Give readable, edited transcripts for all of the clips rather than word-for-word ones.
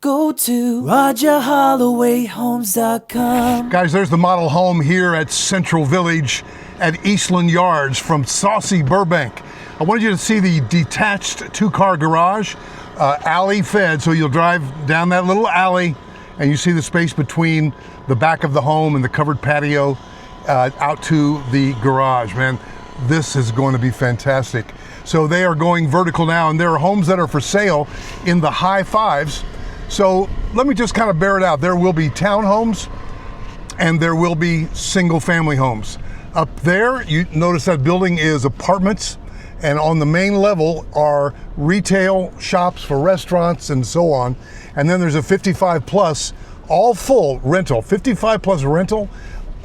go to RHy&x.com. Guys, there's the model home here at Central Village at Eastland Yards from Saussy Burbank. I wanted you to see the detached two-car garage, alley fed, so you'll drive down that little alley and you see the space between the back of the home and the covered patio out to the garage. Man, this is going to be fantastic. So they are going vertical now, and there are homes that are for sale in the high fives. So let me just kind of bear it out. There will be townhomes and there will be single family homes. Up there, you notice that building is apartments, and on the main level are retail shops for restaurants and so on. And then there's a 55 plus, all full rental, 55 plus rental,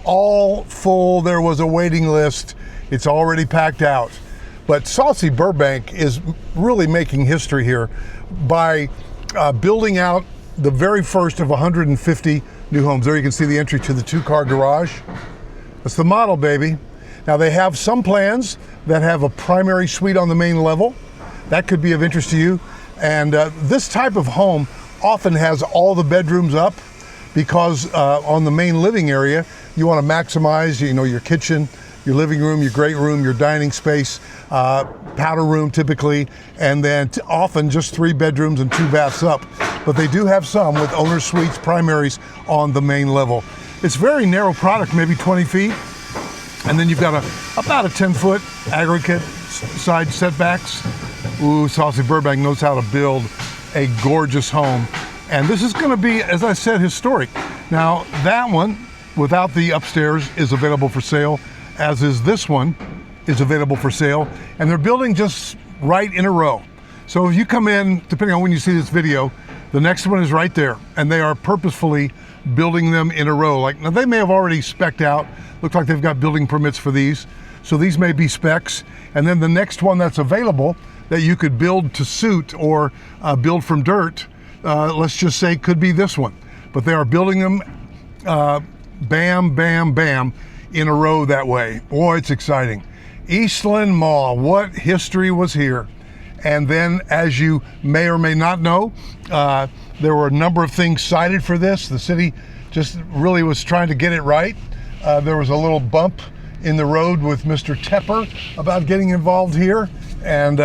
all full. There was a waiting list. It's already packed out. But Saussy Burbank is really making history here by building out the very first of 150 new homes. There you can see the entry to the two-car garage. That's the model, baby. Now they have some plans that have a primary suite on the main level. That could be of interest to you. And this type of home often has all the bedrooms up because on the main living area, you want to maximize, your kitchen, your living room, your great room, your dining space, powder room typically, and then often just 3 bedrooms and 2 baths up. But they do have some with owner suites, primaries on the main level. It's very narrow product, maybe 20 feet. And then you've got about a 10-foot aggregate side setbacks. Ooh, Saussy Burbank knows how to build a gorgeous home. And this is gonna be, as I said, historic. Now, that one, without the upstairs, is available for sale, as is this one is available for sale. And they're building just right in a row. So if you come in, depending on when you see this video, the next one is right there. And they are purposefully building them in a row. Now they may have already spec'd out. Looks like they've got building permits for these. So these may be specs. And then the next one that's available that you could build to suit or build from dirt, let's just say could be this one. But they are building them bam, bam, bam in a row that way. Boy, it's exciting. Eastland Mall, what history was here? And then, as you may or may not know, there were a number of things cited for this. The city just really was trying to get it right. There was a little bump in the road with Mr. Tepper about getting involved here. And,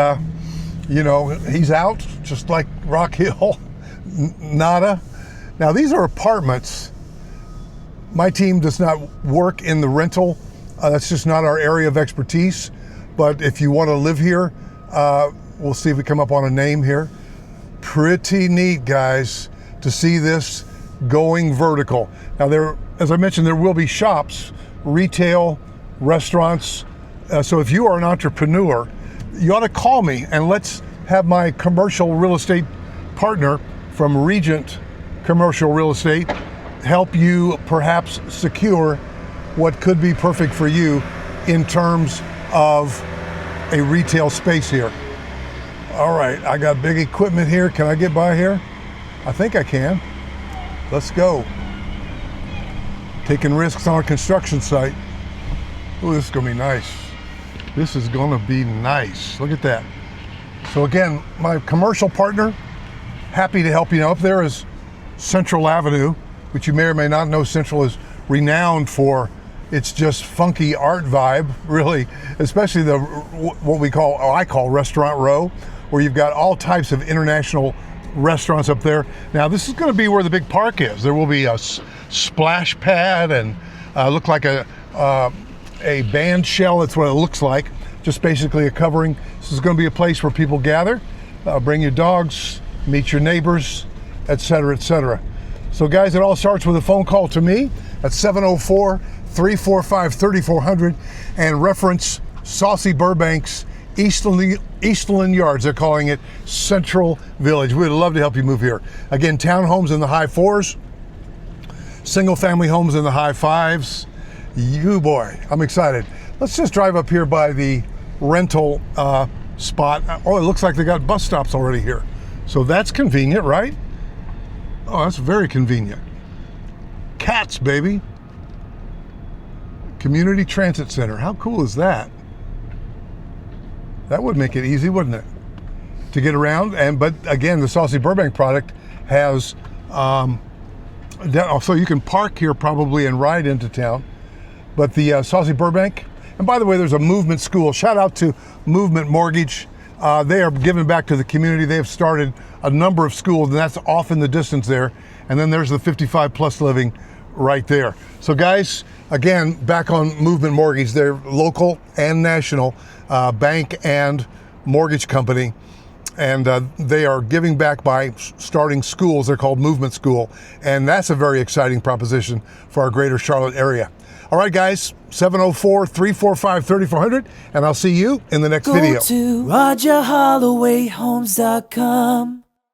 he's out, just like Rock Hill, nada. Now, these are apartments. My team does not work in the rental. That's just not our area of expertise. But if you want to live here, we'll see if we come up on a name here. Pretty neat, guys, to see this going vertical. Now, as I mentioned, there will be shops, retail, restaurants. So if you are an entrepreneur, you ought to call me and let's have my commercial real estate partner from Regent Commercial Real Estate help you perhaps secure what could be perfect for you in terms of a retail space here. All right, I got big equipment here. Can I get by here? I think I can. Let's go. Taking risks on a construction site. Ooh, this is gonna be nice. This is gonna be nice. Look at that. So again, my commercial partner, happy to help you. Now up there is Central Avenue, which you may or may not know. Central is renowned for its just funky art vibe, really, especially what I call Restaurant Row, where you've got all types of international restaurants up there. Now this is going to be where the big park is. There will be a splash pad and look like a band shell. That's what it looks like. Just basically a covering. This is going to be a place where people gather, bring your dogs, meet your neighbors, etc., etc. So guys, it all starts with a phone call to me at 704-345-3400 and reference Saussy Burbank's Eastland Yards. They're calling it Central Village. We'd love to help you move here. Again, townhomes in the high 4s, single family homes in the high 5s. You boy, I'm excited. Let's just drive up here by the rental spot. Oh, it looks like they got bus stops already here. So that's convenient, right? Oh, that's very convenient. Cats, baby. Community Transit Center. How cool is that? That would make it easy, wouldn't it? To get around. But again, the Saussy Burbank product has, so you can park here probably and ride into town. But the Saussy Burbank, and by the way, there's a Movement School. Shout out to Movement Mortgage. They are giving back to the community. They have started a number of schools, and that's off in the distance there. And then there's the 55 plus living right there. So guys, again, back on Movement Mortgage, they're local and national bank and mortgage company. And they are giving back by starting schools. They're called Movement School. And that's a very exciting proposition for our greater Charlotte area. All right, guys, 704-345-3400, and I'll see you in the next video. Go to RHy&x.com.